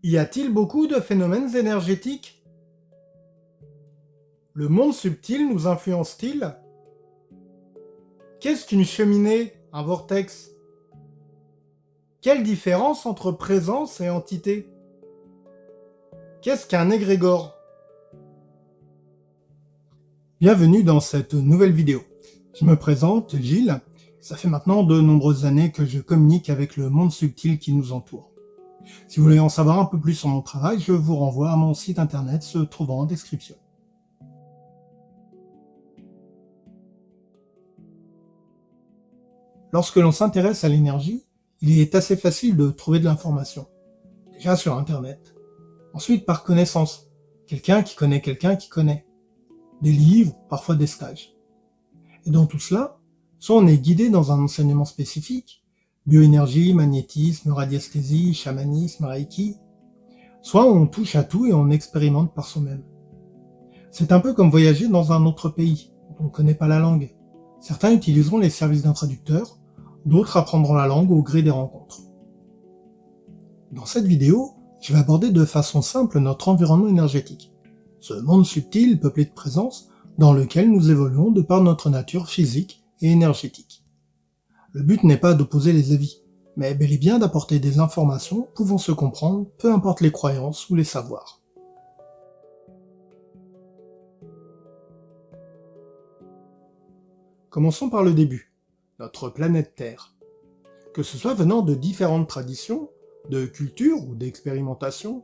Y a-t-il beaucoup de phénomènes énergétiques? Le monde subtil nous influence-t-il? Qu'est-ce qu'une cheminée, un vortex? Quelle différence entre présence et entité? Qu'est-ce qu'un égrégore? Bienvenue dans cette nouvelle vidéo. Je me présente, Gilles. Ça fait maintenant de nombreuses années que je communique avec le monde subtil qui nous entoure. Si vous voulez en savoir un peu plus sur mon travail, je vous renvoie à mon site internet se trouvant en description. Lorsque l'on s'intéresse à l'énergie, il est assez facile de trouver de l'information. Déjà sur internet. Ensuite par connaissance. Quelqu'un qui connaît quelqu'un qui connaît. Des livres, parfois des stages. Et dans tout cela, soit on est guidé dans un enseignement spécifique, bioénergie, magnétisme, radiesthésie, chamanisme, reiki, soit on touche à tout et on expérimente par soi-même. C'est un peu comme voyager dans un autre pays, dont on ne connaît pas la langue. Certains utiliseront les services d'un traducteur, d'autres apprendront la langue au gré des rencontres. Dans cette vidéo, je vais aborder de façon simple notre environnement énergétique, ce monde subtil peuplé de présences dans lequel nous évoluons de par notre nature physique et énergétique. Le but n'est pas d'opposer les avis, mais bel et bien d'apporter des informations pouvant se comprendre, peu importe les croyances ou les savoirs. Commençons par le début, notre planète Terre. Que ce soit venant de différentes traditions, de cultures ou d'expérimentations,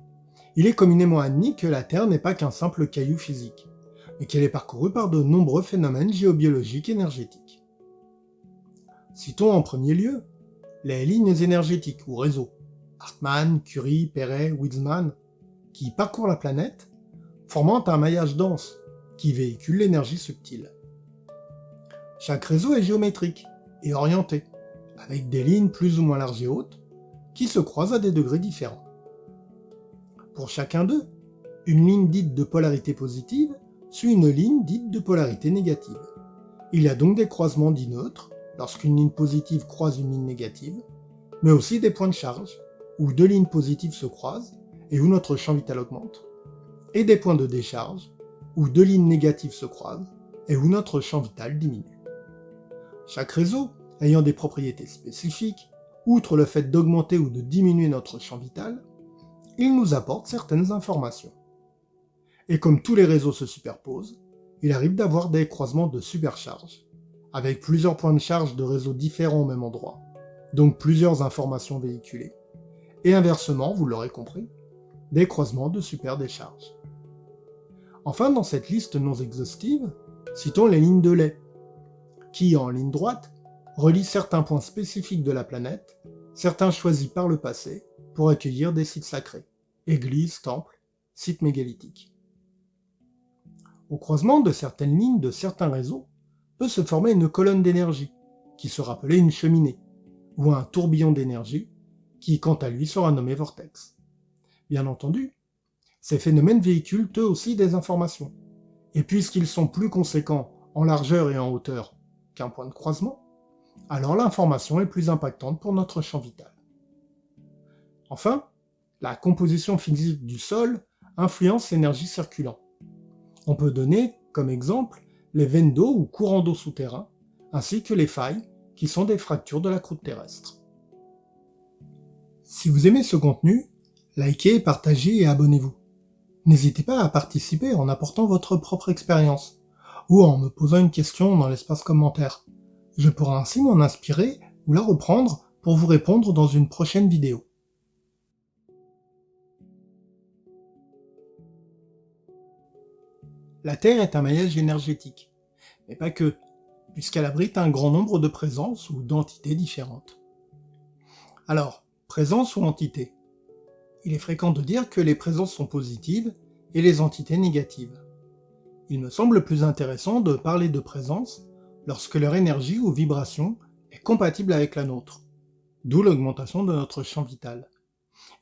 il est communément admis que la Terre n'est pas qu'un simple caillou physique, mais qu'elle est parcourue par de nombreux phénomènes géobiologiques énergétiques. Citons en premier lieu les lignes énergétiques ou réseaux, Hartmann, Curie, Perret, Weizmann, qui parcourent la planète, formant un maillage dense qui véhicule l'énergie subtile. Chaque réseau est géométrique et orienté, avec des lignes plus ou moins larges et hautes, qui se croisent à des degrés différents. Pour chacun d'eux, une ligne dite de polarité positive suit une ligne dite de polarité négative. Il y a donc des croisements dits neutres, lorsqu'une ligne positive croise une ligne négative, mais aussi des points de charge, où deux lignes positives se croisent et où notre champ vital augmente, et des points de décharge, où deux lignes négatives se croisent et où notre champ vital diminue. Chaque réseau ayant des propriétés spécifiques, outre le fait d'augmenter ou de diminuer notre champ vital, il nous apporte certaines informations. Et comme tous les réseaux se superposent, il arrive d'avoir des croisements de supercharge, avec plusieurs points de charge de réseaux différents au même endroit, donc plusieurs informations véhiculées, et inversement, vous l'aurez compris, des croisements de superdécharge. Enfin, dans cette liste non exhaustive, citons les lignes de lait, qui, en ligne droite, relient certains points spécifiques de la planète, certains choisis par le passé, pour accueillir des sites sacrés, églises, temples, sites mégalithiques. Au croisement de certaines lignes de certains réseaux, peut se former une colonne d'énergie, qui sera appelée une cheminée, ou un tourbillon d'énergie, qui quant à lui sera nommé vortex. Bien entendu, ces phénomènes véhiculent eux aussi des informations, et puisqu'ils sont plus conséquents en largeur et en hauteur qu'un point de croisement, alors l'information est plus impactante pour notre champ vital. Enfin, la composition physique du sol influence l'énergie circulant. On peut donner, comme exemple, les veines d'eau ou courants d'eau souterrains, ainsi que les failles, qui sont des fractures de la croûte terrestre. Si vous aimez ce contenu, likez, partagez et abonnez-vous. N'hésitez pas à participer en apportant votre propre expérience, ou en me posant une question dans l'espace commentaire. Je pourrai ainsi m'en inspirer ou la reprendre pour vous répondre dans une prochaine vidéo. La Terre est un maillage énergétique, mais pas que, puisqu'elle abrite un grand nombre de présences ou d'entités différentes. Alors, présence ou entité? Il est fréquent de dire que les présences sont positives et les entités négatives. Il me semble plus intéressant de parler de présence lorsque leur énergie ou vibration est compatible avec la nôtre, d'où l'augmentation de notre champ vital,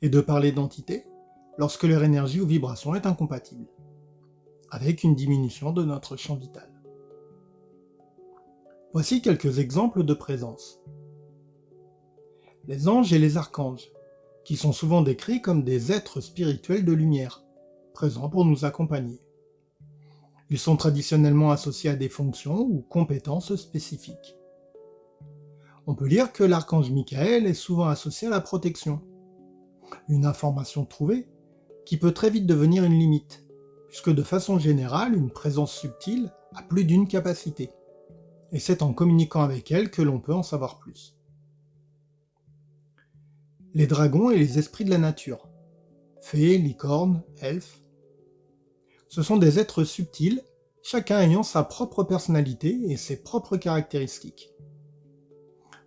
et de parler d'entité lorsque leur énergie ou vibration est incompatible, avec une diminution de notre champ vital. Voici quelques exemples de présence. Les anges et les archanges, qui sont souvent décrits comme des êtres spirituels de lumière, présents pour nous accompagner. Ils sont traditionnellement associés à des fonctions ou compétences spécifiques. On peut lire que l'archange Michael est souvent associé à la protection. Une information trouvée qui peut très vite devenir une limite, puisque de façon générale, une présence subtile a plus d'une capacité. Et c'est en communiquant avec elle que l'on peut en savoir plus. Les dragons et les esprits de la nature, fées, licornes, elfes, ce sont des êtres subtils, chacun ayant sa propre personnalité et ses propres caractéristiques.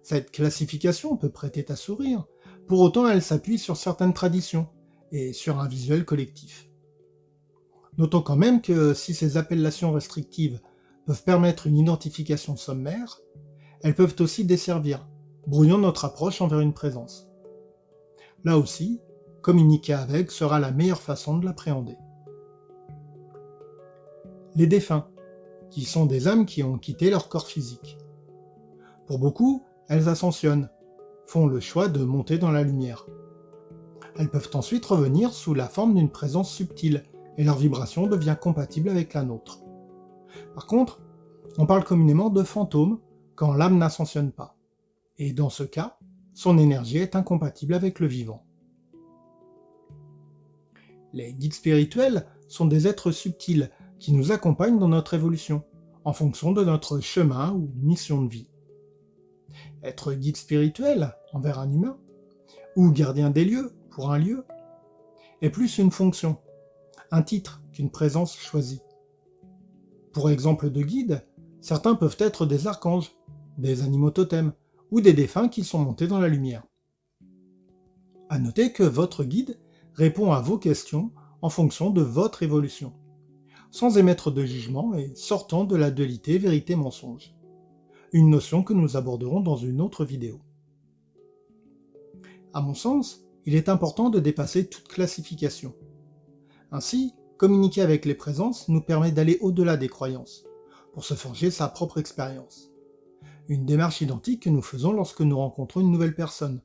Cette classification peut prêter à sourire, pour autant elle s'appuie sur certaines traditions et sur un visuel collectif. Notons quand même que si ces appellations restrictives peuvent permettre une identification sommaire, elles peuvent aussi desservir, brouillant notre approche envers une présence. Là aussi, communiquer avec sera la meilleure façon de l'appréhender. Les défunts, qui sont des âmes qui ont quitté leur corps physique. Pour beaucoup, elles ascensionnent, font le choix de monter dans la lumière. Elles peuvent ensuite revenir sous la forme d'une présence subtile, et leur vibration devient compatible avec la nôtre. Par contre, on parle communément de fantômes quand l'âme n'ascensionne pas, et dans ce cas, son énergie est incompatible avec le vivant. Les guides spirituels sont des êtres subtils qui nous accompagnent dans notre évolution, en fonction de notre chemin ou mission de vie. Être guide spirituel envers un humain, ou gardien des lieux pour un lieu, est plus une fonction, un titre qu'une présence choisie. Pour exemple de guide, certains peuvent être des archanges, des animaux totems, ou des défunts qui sont montés dans la lumière. À noter que votre guide répond à vos questions en fonction de votre évolution, sans émettre de jugement et sortant de la dualité vérité-mensonge. Une notion que nous aborderons dans une autre vidéo. À mon sens, il est important de dépasser toute classification. Ainsi, communiquer avec les présences nous permet d'aller au-delà des croyances, pour se forger sa propre expérience. Une démarche identique que nous faisons lorsque nous rencontrons une nouvelle personne.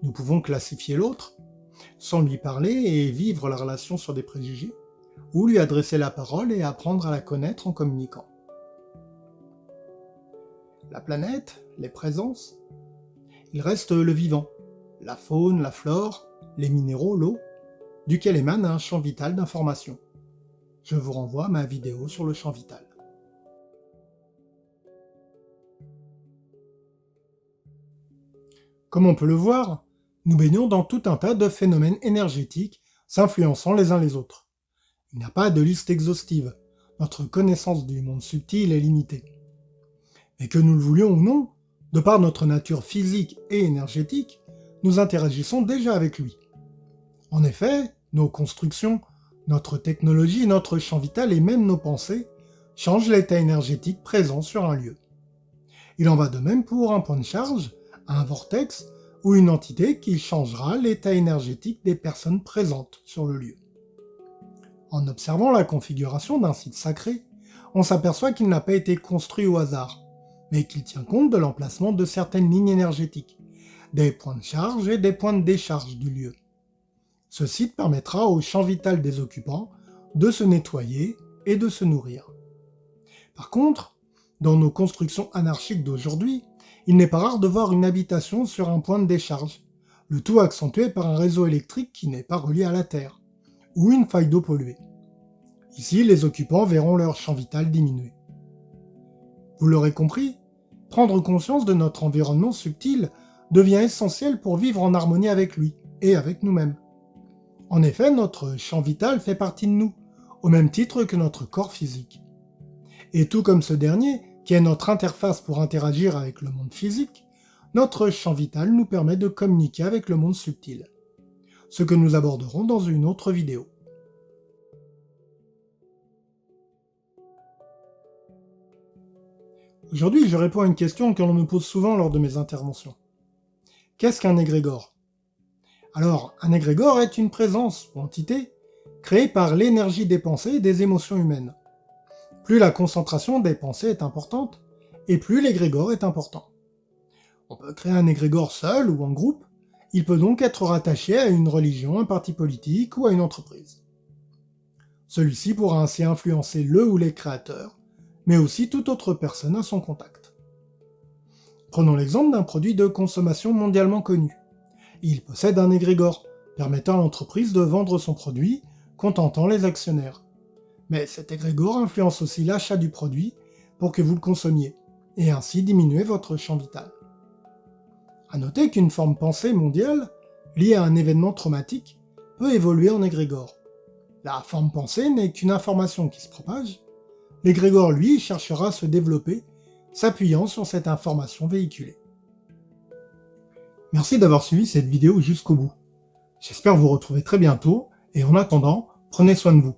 Nous pouvons classifier l'autre, sans lui parler et vivre la relation sur des préjugés, ou lui adresser la parole et apprendre à la connaître en communiquant. La planète, les présences, il reste le vivant, la faune, la flore, les minéraux, l'eau, duquel émane un champ vital d'information. Je vous renvoie à ma vidéo sur le champ vital. Comme on peut le voir, nous baignons dans tout un tas de phénomènes énergétiques s'influençant les uns les autres. Il n'y a pas de liste exhaustive, notre connaissance du monde subtil est limitée. Mais que nous le voulions ou non, de par notre nature physique et énergétique, nous interagissons déjà avec lui. En effet, nos constructions, notre technologie, notre champ vital et même nos pensées changent l'état énergétique présent sur un lieu. Il en va de même pour un point de charge, un vortex ou une entité qui changera l'état énergétique des personnes présentes sur le lieu. En observant la configuration d'un site sacré, on s'aperçoit qu'il n'a pas été construit au hasard, mais qu'il tient compte de l'emplacement de certaines lignes énergétiques, des points de charge et des points de décharge du lieu. Ce site permettra au champ vital des occupants de se nettoyer et de se nourrir. Par contre, dans nos constructions anarchiques d'aujourd'hui, il n'est pas rare de voir une habitation sur un point de décharge, le tout accentué par un réseau électrique qui n'est pas relié à la Terre, ou une faille d'eau polluée. Ici, les occupants verront leur champ vital diminuer. Vous l'aurez compris, prendre conscience de notre environnement subtil devient essentiel pour vivre en harmonie avec lui et avec nous-mêmes. En effet, notre champ vital fait partie de nous, au même titre que notre corps physique. Et tout comme ce dernier, qui est notre interface pour interagir avec le monde physique, notre champ vital nous permet de communiquer avec le monde subtil. Ce que nous aborderons dans une autre vidéo. Aujourd'hui, je réponds à une question que l'on me pose souvent lors de mes interventions. Qu'est-ce qu'un égrégore ? Alors, un égrégore est une présence ou entité créée par l'énergie des pensées et des émotions humaines. Plus la concentration des pensées est importante, et plus l'égrégore est important. On peut créer un égrégore seul ou en groupe, Il peut donc être rattaché à une religion, un parti politique ou à une entreprise. Celui-ci pourra ainsi influencer le ou les créateurs, mais aussi toute autre personne à son contact. Prenons l'exemple d'un produit de consommation mondialement connu. Il possède un égrégore, permettant à l'entreprise de vendre son produit, contentant les actionnaires. Mais cet égrégore influence aussi l'achat du produit pour que vous le consommiez, et ainsi diminuer votre champ vital. À noter qu'une forme pensée mondiale, liée à un événement traumatique, peut évoluer en égrégore. La forme pensée n'est qu'une information qui se propage. L'égrégore, lui, cherchera à se développer, s'appuyant sur cette information véhiculée. Merci d'avoir suivi cette vidéo jusqu'au bout. J'espère vous retrouver très bientôt, et en attendant, prenez soin de vous.